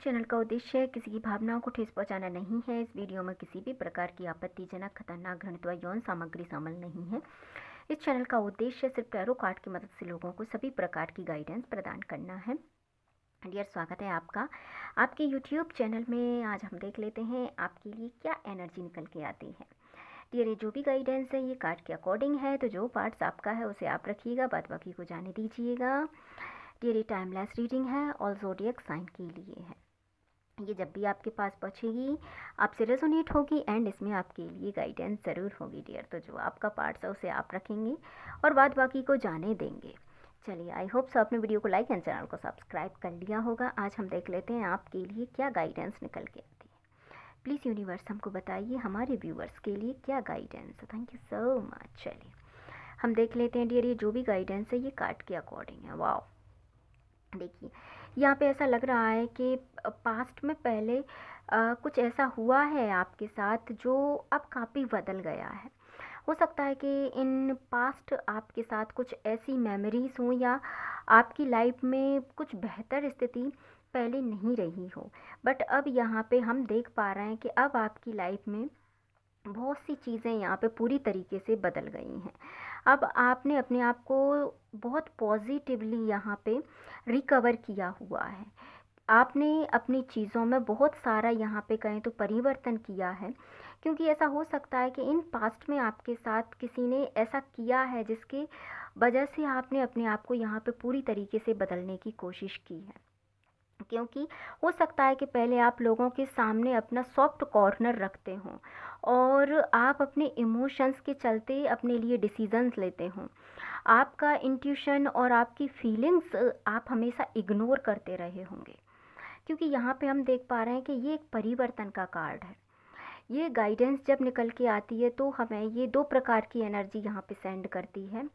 Channel का उद्देश्य किसी की भावनाओं को ठेस पहुंचाना नहीं है। इस वीडियो में किसी भी प्रकार की आपत्तिजनक, खतरनाक, घृणित व यौन सामग्री शामिल नहीं है। इस चैनल का उद्देश्य सिर्फ टैरो कार्ड की मदद से लोगों को सभी प्रकार की गाइडेंस प्रदान करना है। डियर, स्वागत है आपका आपके YouTube चैनल में। आज हम देख लेते हैं आपके लिए क्या एनर्जी निकल के आती है। डियर, ये जो भी गाइडेंस है ये कार्ड के अकॉर्डिंग है, तो जो पार्ट्स आपका है उसे आप रखिएगा, बाद बाकी को जाने दीजिएगा। डियर, ये टाइमलेस रीडिंग है और ज़ोडिएक साइन के लिए है। ये जब भी आपके पास पहुँचेगी आपसे रेजोनेट होगी एंड इसमें आपके लिए गाइडेंस ज़रूर होगी डियर। तो जो आपका पार्ट्स है उसे आप रखेंगे और बाद बाकी को जाने देंगे। चलिए, आई होप सो आपने वीडियो को लाइक एंड चैनल को सब्सक्राइब कर लिया होगा। आज हम देख लेते हैं आपके लिए क्या गाइडेंस निकल के आती है। प्लीज़ यूनिवर्स हमको बताइए हमारे व्यूवर्स के लिए क्या गाइडेंस है। Thank you so much. चलिए हम देख लेते हैं डियर, ये जो भी गाइडेंस है ये कार्ड के अकॉर्डिंग है। वाओ, देखिए यहाँ पे ऐसा लग रहा है कि पास्ट में पहले कुछ ऐसा हुआ है आपके साथ जो अब काफ़ी बदल गया है। हो सकता है कि इन पास्ट आपके साथ कुछ ऐसी मेमोरीज हों या आपकी लाइफ में कुछ बेहतर स्थिति पहले नहीं रही हो, बट अब यहाँ पे हम देख पा रहे हैं कि अब आपकी लाइफ में बहुत सी चीज़ें यहाँ पे पूरी तरीके से बदल गई हैं। अब आपने अपने आप को बहुत पॉजिटिवली यहाँ पे रिकवर किया हुआ है। आपने अपनी चीज़ों में बहुत सारा यहाँ पे कहें तो परिवर्तन किया है, क्योंकि ऐसा हो सकता है कि इन पास्ट में आपके साथ किसी ने ऐसा किया है जिसके वजह से आपने अपने आप को यहाँ पे पूरी तरीके से बदलने की कोशिश की है। क्योंकि हो सकता है कि पहले आप लोगों के सामने अपना सॉफ्ट कॉर्नर रखते हों और आप अपने इमोशंस के चलते अपने लिए डिसीजंस लेते हों। आपका इंट्यूशन और आपकी फीलिंग्स आप हमेशा इग्नोर करते रहे होंगे, क्योंकि यहाँ पे हम देख पा रहे हैं कि ये एक परिवर्तन का कार्ड है। ये गाइडेंस जब निकल के आती है तो हमें ये दो प्रकार की एनर्जी यहाँ पे सेंड करती है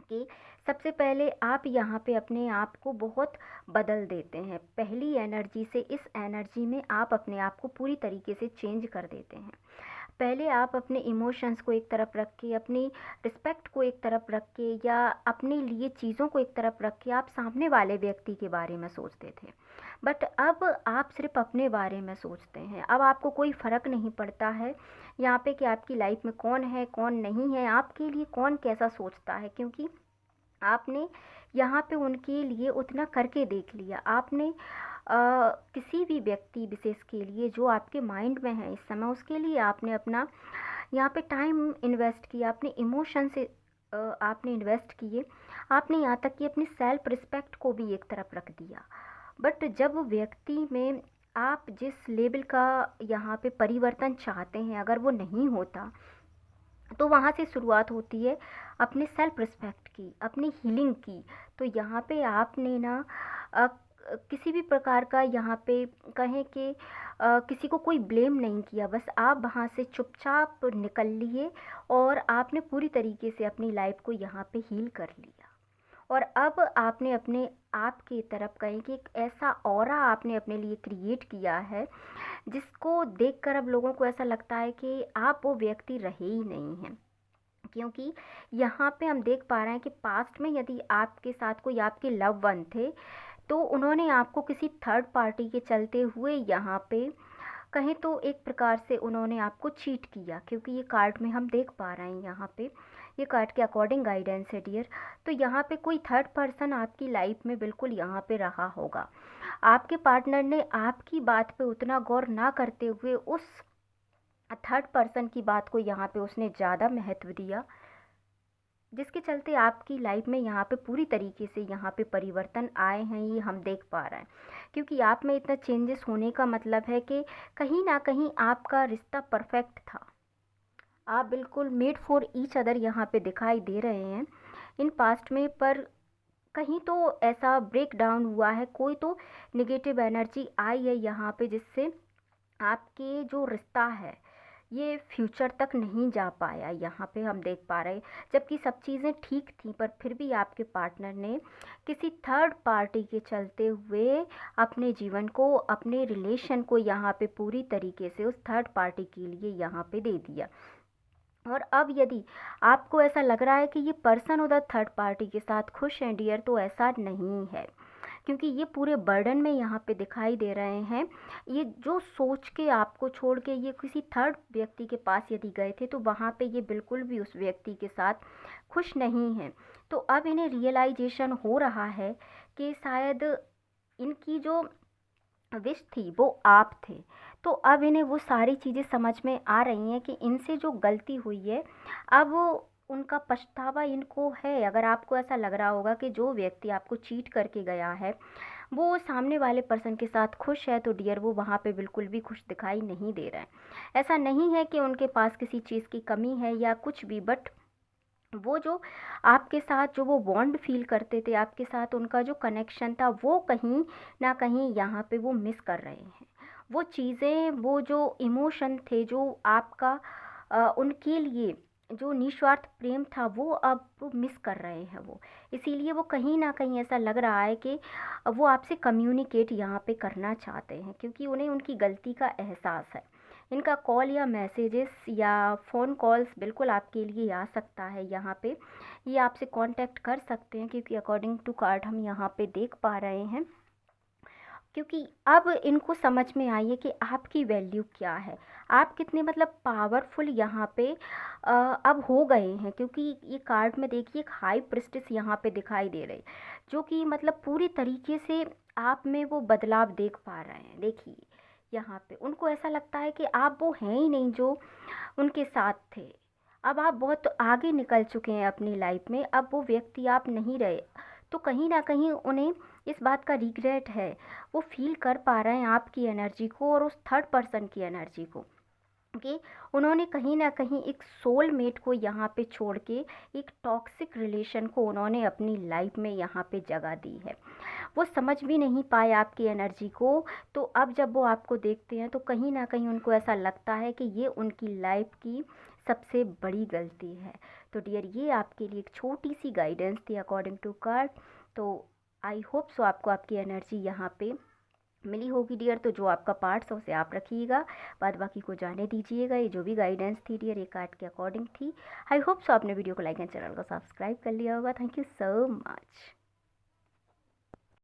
कि सबसे पहले आप यहाँ पे अपने आप को बहुत बदल देते हैं। पहली एनर्जी से इस एनर्जी में आप अपने आप को पूरी तरीके से चेंज कर देते हैं। पहले आप अपने इमोशंस को एक तरफ रख के, अपनी रिस्पेक्ट को एक तरफ रख के या अपने लिए चीज़ों को एक तरफ रख के आप सामने वाले व्यक्ति के बारे में सोचते थे, बट अब आप सिर्फ अपने बारे में सोचते हैं। अब आपको कोई फ़र्क नहीं पड़ता है यहाँ पे कि आपकी लाइफ में कौन है कौन नहीं है, आपके लिए कौन कैसा सोचता है, क्योंकि आपने यहाँ पे उनके लिए उतना करके देख लिया। आपने किसी भी व्यक्ति विशेष के लिए जो आपके माइंड में है इस समय, उसके लिए आपने अपना यहाँ पे टाइम इन्वेस्ट किया, अपने इमोशन से आपने इन्वेस्ट किए। आपने यहाँ तक कि अपनी सेल्फ रिस्पेक्ट को भी एक तरफ रख दिया। बट जब व्यक्ति में आप जिस लेवल का यहाँ पे परिवर्तन चाहते हैं अगर वो नहीं होता, तो वहाँ से शुरुआत होती है अपने सेल्फ रिस्पेक्ट की, अपनी हीलिंग की। तो यहाँ पे आपने ना किसी भी प्रकार का यहाँ पे कहें कि किसी को कोई ब्लेम नहीं किया, बस आप वहाँ से चुपचाप निकल लिए और आपने पूरी तरीके से अपनी लाइफ को यहाँ पे हील कर लिया। और अब आपने अपने आप की तरफ कहें कि एक ऐसा ऑरा आपने अपने लिए क्रिएट किया है जिसको देखकर अब लोगों को ऐसा लगता है कि आप वो व्यक्ति रहे ही नहीं हैं। क्योंकि यहाँ पे हम देख पा रहे हैं कि पास्ट में यदि आपके साथ कोई आपके लव वन थे तो उन्होंने आपको किसी थर्ड पार्टी के चलते हुए यहाँ पे कहें तो एक प्रकार से उन्होंने आपको चीट किया, क्योंकि ये कार्ड में हम देख पा रहे हैं यहाँ पे ये कार्ड के अकॉर्डिंग गाइडेंस है डियर। तो यहाँ पे कोई थर्ड पर्सन आपकी लाइफ में बिल्कुल यहाँ पे रहा होगा। आपके पार्टनर ने आपकी बात पे उतना गौर ना करते हुए उस थर्ड पर्सन की बात को यहाँ पे उसने ज़्यादा महत्व दिया, जिसके चलते आपकी लाइफ में यहाँ पे पूरी तरीके से यहाँ पे परिवर्तन आए हैं, ये हम देख पा रहे हैं। क्योंकि आप में इतना चेंजेस होने का मतलब है कि कहीं ना कहीं आपका रिश्ता परफेक्ट था। आप बिल्कुल मेड फॉर ईच अदर यहाँ पे दिखाई दे रहे हैं इन पास्ट में, पर कहीं तो ऐसा ब्रेक डाउन हुआ है, कोई तो निगेटिव एनर्जी आई है यहाँ पे जिससे आपके जो रिश्ता है ये फ्यूचर तक नहीं जा पाया। यहाँ पे हम देख पा रहे जबकि सब चीज़ें ठीक थी, पर फिर भी आपके पार्टनर ने किसी थर्ड पार्टी के चलते हुए अपने जीवन को, अपने रिलेशन को यहाँ पे पूरी तरीके से उस थर्ड पार्टी के लिए यहाँ पे दे दिया। और अब यदि आपको ऐसा लग रहा है कि ये पर्सन उधर थर्ड पार्टी के साथ खुश हैं डियर, तो ऐसा नहीं है। क्योंकि ये पूरे बर्डन में यहाँ पे दिखाई दे रहे हैं। ये जो सोच के आपको छोड़ के ये किसी थर्ड व्यक्ति के पास यदि गए थे तो वहाँ पे ये बिल्कुल भी उस व्यक्ति के साथ खुश नहीं हैं। तो अब इन्हें रियलाइजेशन हो रहा है कि शायद इनकी जो विश थी वो आप थे। तो अब इन्हें वो सारी चीज़ें समझ में आ रही हैं कि इनसे जो गलती हुई है, अब उनका पछतावा इनको है। अगर आपको ऐसा लग रहा होगा कि जो व्यक्ति आपको चीट करके गया है वो सामने वाले पर्सन के साथ खुश है, तो डियर वो वहाँ पे बिल्कुल भी खुश दिखाई नहीं दे रहा है। ऐसा नहीं है कि उनके पास किसी चीज़ की कमी है या कुछ भी, बट वो जो आपके साथ जो वो बॉन्ड फ़ील करते थे, आपके साथ उनका जो कनेक्शन था, वो कहीं न कहीं यहाँ पे वो मिस कर रहे हैं। वो चीज़ें, वो जो इमोशन थे, जो आपका उनके लिए जो निस्वार्थ प्रेम था, वो अब वो मिस कर रहे हैं वो। इसीलिए वो कहीं न कहीं ऐसा लग रहा है कि वो आपसे कम्युनिकेट यहाँ पे करना चाहते हैं, क्योंकि उन्हें उनकी गलती का एहसास है। इनका कॉल या मैसेजेस या फ़ोन कॉल्स बिल्कुल आपके लिए आ सकता है यहाँ पे। ये आपसे कांटेक्ट कर सकते हैं, क्योंकि अकॉर्डिंग टू कार्ड हम यहाँ पे देख पा रहे हैं। क्योंकि अब इनको समझ में आई है कि आपकी वैल्यू क्या है, आप कितने मतलब पावरफुल यहाँ पे अब हो गए हैं। क्योंकि ये कार्ड में देखिए एक हाई प्रिस्टेस यहाँ पे दिखाई दे रही, जो कि मतलब पूरी तरीके से आप में वो बदलाव देख पा रहे हैं। देखिए यहाँ पे उनको ऐसा लगता है कि आप वो हैं ही नहीं जो उनके साथ थे। अब आप बहुत आगे निकल चुके हैं अपनी लाइफ में, अब वो व्यक्ति आप नहीं रहे। तो कहीं न कहीं उन्हें इस बात का रिग्रेट है। वो फ़ील कर पा रहे हैं आपकी एनर्जी को और उस थर्ड पर्सन की एनर्जी को, कि उन्होंने कहीं न कहीं एक सोलमेट को यहाँ पे छोड़ के एक टॉक्सिक रिलेशन को उन्होंने अपनी लाइफ में यहाँ पे जगह दी है। वो समझ भी नहीं पाए आपकी एनर्जी को, तो अब जब वो आपको देखते हैं तो कहीं न कहीं उनको ऐसा लगता है कि ये उनकी लाइफ की सबसे बड़ी गलती है। तो डियर ये आपके लिए एक छोटी-सी गाइडेंस थी अकॉर्डिंग टू कार्ड। तो आई होप सो आपको आपकी एनर्जी यहाँ पे मिली होगी डियर। तो जो आपका पार्ट्स है उसे आप रखिएगा, बाद बाकी को जाने दीजिएगा। ये जो भी गाइडेंस थी डियर ये कार्ड के अकॉर्डिंग थी। आई होप सो आपने वीडियो को लाइक एंड चैनल को सब्सक्राइब कर लिया होगा। Thank you so much.